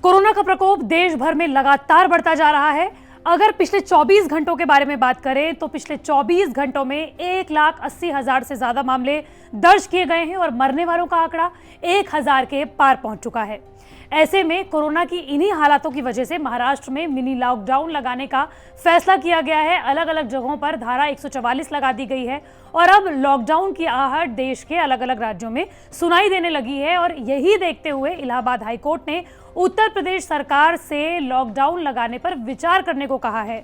Corona का प्रकोप देश भर में लगातार बढ़ता जा रहा है। अगर पिछले 24 घंटों के बारे में बात करें तो पिछले 24 घंटों में 1,80,000 से ज्यादा मामले दर्ज किए गए हैं और मरने वालों का आंकड़ा 1,000 के पार पहुंच चुका है। ऐसे में कोरोना की इन्हीं हालातों की वजह से महाराष्ट्र में मिनी लॉकडाउन लगाने का फैसला किया गया है। अलग अलग जगहों पर धारा 144 लगा दी गई है और अब लॉकडाउन की आहट देश के अलग अलग राज्यों में सुनाई देने लगी है। और यही देखते हुए इलाहाबाद हाईकोर्ट ने उत्तर प्रदेश सरकार से लॉकडाउन लगाने पर विचार करने को कहा है।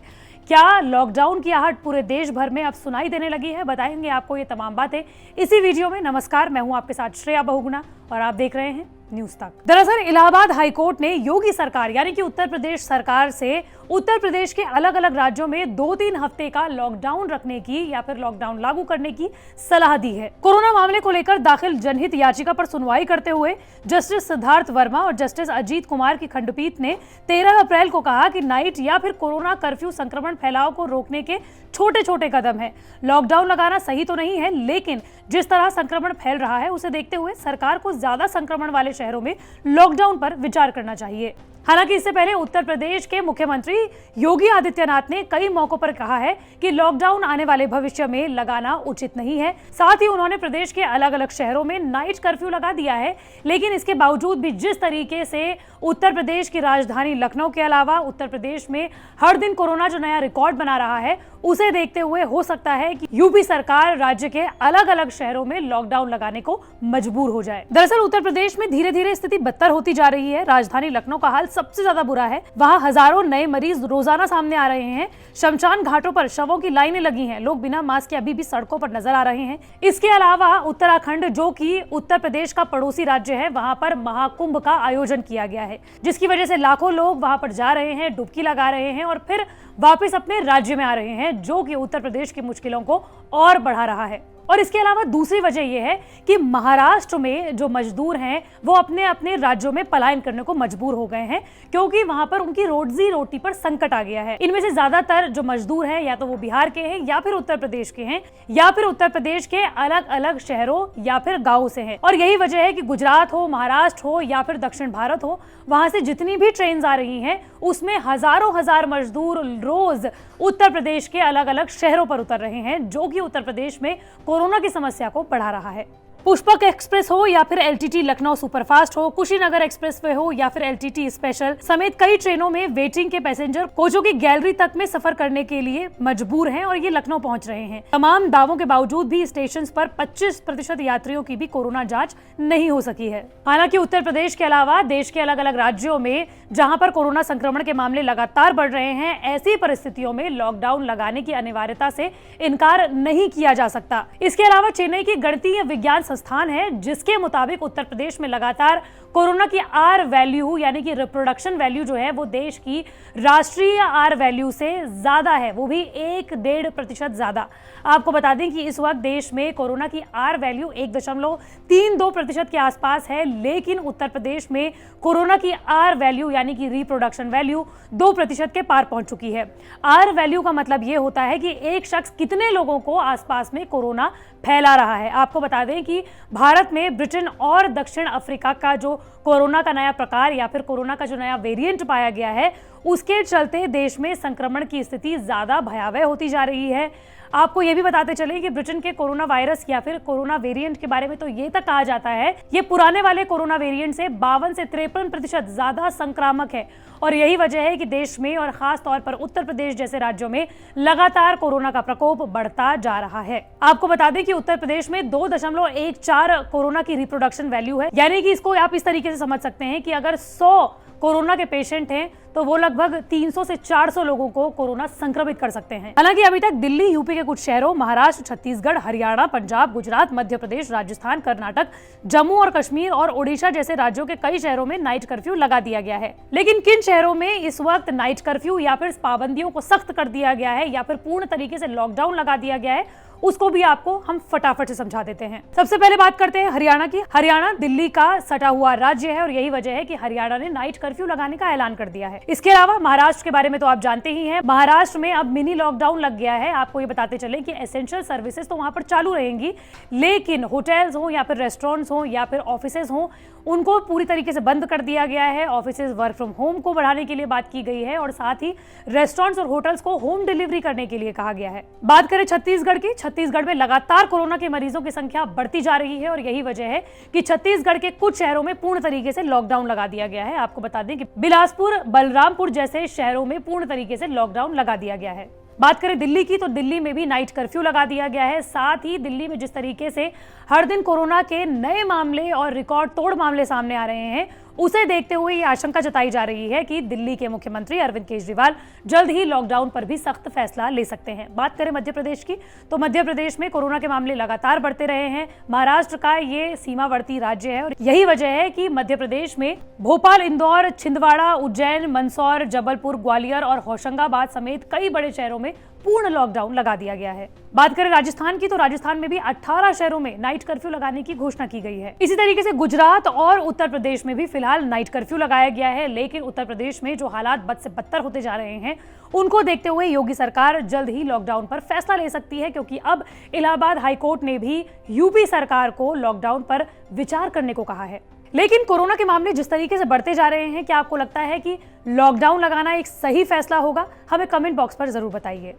क्या लॉकडाउन की आहट पूरे देश भर में अब सुनाई देने लगी है? बताएंगे आपको ये तमाम बातें इसी वीडियो में। नमस्कार, मैं हूं आपके साथ श्रेया बहुगुणा और आप देख रहे हैं न्यूज तक। दरअसल इलाहाबाद हाईकोर्ट ने योगी सरकार यानी कि उत्तर प्रदेश सरकार से उत्तर प्रदेश के अलग अलग राज्यों में 2-3 हफ्ते का लॉकडाउन रखने की या फिर लॉकडाउन लागू करने की सलाह दी है। कोरोना मामले को लेकर दाखिल जनहित याचिका पर सुनवाई करते हुए जस्टिस सिद्धार्थ वर्मा और जस्टिस अजीत कुमार की खंडपीठ ने 13 अप्रैल को कहा कि नाइट या फिर कोरोना कर्फ्यू संक्रमण फैलाव को रोकने के छोटे छोटे कदम है। लॉकडाउन लगाना सही तो नहीं है, लेकिन जिस तरह संक्रमण फैल रहा है उसे देखते हुए सरकार को ज्यादा संक्रमण वाले शहरों में लॉकडाउन पर विचार करना चाहिए। हालांकि इससे पहले उत्तर प्रदेश के मुख्यमंत्री योगी आदित्यनाथ ने कई मौकों पर कहा है कि लॉकडाउन आने वाले भविष्य में लगाना उचित नहीं है। साथ ही उन्होंने प्रदेश के अलग अलग शहरों में नाइट कर्फ्यू लगा दिया है, लेकिन इसके बावजूद भी जिस तरीके से उत्तर प्रदेश की राजधानी लखनऊ के अलावा उत्तर प्रदेश में हर दिन कोरोना जो नया रिकॉर्ड बना रहा है उसे देखते हुए हो सकता है कि यूपी सरकार राज्य के अलग अलग शहरों में लॉकडाउन लगाने को मजबूर हो जाए। दरअसल उत्तर प्रदेश में धीरे धीरे स्थिति बदतर होती जा रही है। राजधानी लखनऊ का हाल सबसे ज्यादा बुरा है। वहां हजारों नए मरीज रोजाना सामने आ रहे हैं। शमशान घाटों पर शवों की लाइनें लगी हैं। लोग बिना मास्क के अभी भी सड़कों पर नजर आ रहे हैं। इसके अलावा उत्तराखंड, जो कि उत्तर प्रदेश का पड़ोसी राज्य है, वहां पर महाकुंभ का आयोजन किया गया है, जिसकी वजह से लाखों लोग वहां पर जा रहे हैं, डुबकी लगा रहे हैं और फिर वापस अपने राज्य में आ रहे हैं, जो कि उत्तर प्रदेश की मुश्किलों को और बढ़ा रहा है। और इसके अलावा दूसरी वजह यह है कि महाराष्ट्र में जो मजदूर हैं वो अपने अपने राज्यों में पलायन करने को मजबूर हो गए हैं, क्योंकि वहां पर उनकी रोजी रोटी पर संकट आ गया है। इनमें से ज्यादातर जो मजदूर हैं या तो वो बिहार के हैं या फिर उत्तर प्रदेश के हैं या फिर उत्तर प्रदेश के अलग अलग शहरों या फिर गाँव से हैं। और यही वजह है कि गुजरात हो, महाराष्ट्र हो या फिर दक्षिण भारत हो, वहां से जितनी भी ट्रेन आ रही हैं उसमें हजारों हजार मजदूर रोज उत्तर प्रदेश के अलग अलग शहरों पर उतर रहे हैं, जो कि उत्तर प्रदेश में कोरोना की समस्या को बढ़ा रहा है। पुष्पक एक्सप्रेस हो या फिर एलटीटी लखनऊ सुपरफास्ट हो, कुशीनगर एक्सप्रेसवे हो या फिर एलटीटी स्पेशल समेत कई ट्रेनों में वेटिंग के पैसेंजर कोचों की गैलरी तक में सफर करने के लिए मजबूर हैं और ये लखनऊ पहुंच रहे हैं। तमाम दावों के बावजूद भी स्टेशन पर 25% यात्रियों की भी कोरोना जांच नहीं हो सकी है। हालांकि उत्तर प्रदेश के अलावा देश के अलग अलग राज्यों में जहां पर कोरोना संक्रमण के मामले लगातार बढ़ रहे हैं, ऐसी परिस्थितियों में लॉकडाउन लगाने की अनिवार्यता से इनकार नहीं किया जा सकता। इसके अलावा चेन्नई की गणितीय विज्ञान संस्थान है, जिसके मुताबिक उत्तर प्रदेश में लगातार कोरोना की आर वैल्यू यानी कि रिप्रोडक्शन वैल्यू जो है वो देश की राष्ट्रीय आर वैल्यू से ज्यादा है, वो भी 1.5% ज्यादा। आपको बता दें कि इस वक्त देश में कोरोना की आर वैल्यू 1.32% के आसपास है, लेकिन उत्तर प्रदेश में कोरोना की आर वैल्यू यानी कि रिप्रोडक्शन वैल्यू 2% के पार पहुंच चुकी है। आर वैल्यू का मतलब यह होता है कि एक शख्स कितने लोगों को आसपास में कोरोना फैला रहा है। आपको बता दें कि भारत में ब्रिटेन और दक्षिण अफ्रीका का जो कोरोना का नया प्रकार या फिर कोरोना का जो नया वेरिएंट पाया गया है, उसके चलते देश में संक्रमण की स्थिति ज्यादा भयावह होती जा रही है। आपको ये भी बताते चले कि ब्रिटेन के कोरोना वायरस या फिर कोरोना वेरिएंट के बारे में तो ये तक कहा जाता है ये पुराने वाले कोरोना वेरिएंट से 52 से 53% ज्यादा संक्रामक है। और यही वजह है कि देश में और खास तौर पर उत्तर प्रदेश जैसे राज्यों में लगातार कोरोना का प्रकोप बढ़ता जा रहा है। आपको बता दें कि उत्तर प्रदेश में 2.14 कोरोना की रिप्रोडक्शन वैल्यू है, यानी कि इसको आप इस तरीके से समझ सकते हैं कि अगर 100 कोरोना के पेशेंट हैं तो वो लगभग 300 से 400 लोगों को कोरोना संक्रमित कर सकते हैं। हालांकि अभी तक दिल्ली, यूपी के कुछ शहरों, महाराष्ट्र, छत्तीसगढ़, हरियाणा, पंजाब, गुजरात, मध्य प्रदेश, राजस्थान, कर्नाटक, जम्मू और कश्मीर और ओडिशा जैसे राज्यों के कई शहरों में नाइट कर्फ्यू लगा दिया गया है। लेकिन किन शहरों में इस वक्त नाइट कर्फ्यू या फिर पाबंदियों को सख्त कर दिया गया है या फिर पूर्ण तरीके से लॉकडाउन लगा दिया गया है, उसको भी आपको हम फटाफट से समझा देते हैं। सबसे पहले बात करते हैं हरियाणा की। हरियाणा दिल्ली का सटा हुआ राज्य है और यही वजह है कि हरियाणा ने नाइट कर्फ्यू लगाने का ऐलान कर दिया है। इसके अलावा महाराष्ट्र के बारे में तो आप जानते ही हैं, महाराष्ट्र में अब मिनी लॉकडाउन लग गया है। आपको ये बताते चले कि एसेंशियल सर्विसेज तो वहां पर चालू रहेंगी, लेकिन होटल्स हो या फिर रेस्टोरेंट्स हो या फिर ऑफिसेज हो, उनको पूरी तरीके से बंद कर दिया गया है। ऑफिसेज वर्क फ्रॉम होम को बढ़ाने के लिए बात की गई है और साथ ही रेस्टोरेंट्स और होटल्स को होम डिलीवरी करने के लिए कहा गया है। बात करें छत्तीसगढ़ की, छत्तीसगढ़ में लगातार कोरोना के मरीजों की संख्या बढ़ती जा रही है और यही वजह है कि छत्तीसगढ़ के कुछ शहरों में पूर्ण तरीके से लॉकडाउन लगा दिया गया है। आपको बता दें कि बिलासपुर, बलरामपुर जैसे शहरों में पूर्ण तरीके से लॉकडाउन लगा दिया गया है। बात करें दिल्ली की, तो दिल्ली में भी नाइट कर्फ्यू लगा दिया गया है। साथ ही दिल्ली में जिस तरीके से हर दिन कोरोना के नए मामले और रिकॉर्ड तोड़ मामले सामने आ रहे हैं, उसे देखते हुए ये आशंका जताई जा रही है कि दिल्ली के मुख्यमंत्री अरविंद केजरीवाल जल्द ही लॉकडाउन पर भी सख्त फैसला ले सकते हैं। बात करें मध्य प्रदेश की, तो मध्य प्रदेश में कोरोना के मामले लगातार बढ़ते रहे हैं। महाराष्ट्र का ये सीमावर्ती राज्य है और यही वजह है कि मध्य प्रदेश में भोपाल, इंदौर, छिंदवाड़ा, उज्जैन, मंदसौर, जबलपुर, ग्वालियर और होशंगाबाद समेत कई बड़े शहरों में पूर्ण लॉकडाउन लगा दिया गया है। बात करें राजस्थान की, तो राजस्थान में भी 18 शहरों में नाइट कर्फ्यू लगाने की घोषणा की गई है। इसी तरीके से गुजरात और उत्तर प्रदेश में भी फिलहाल नाइट कर्फ्यू लगाया गया है, लेकिन उत्तर प्रदेश में जो हालात बद से बदतर होते जा रहे हैं, उनको देखते हुए योगी सरकार जल्द ही लॉकडाउन पर फैसला ले सकती है, क्योंकि अब इलाहाबाद हाईकोर्ट ने भी यूपी सरकार को लॉकडाउन पर विचार करने को कहा है। लेकिन कोरोना के मामले जिस तरीके से बढ़ते जा रहे हैं, क्या आपको लगता है कि लॉकडाउन लगाना एक सही फैसला होगा? हमें कमेंट बॉक्स पर जरूर बताइए।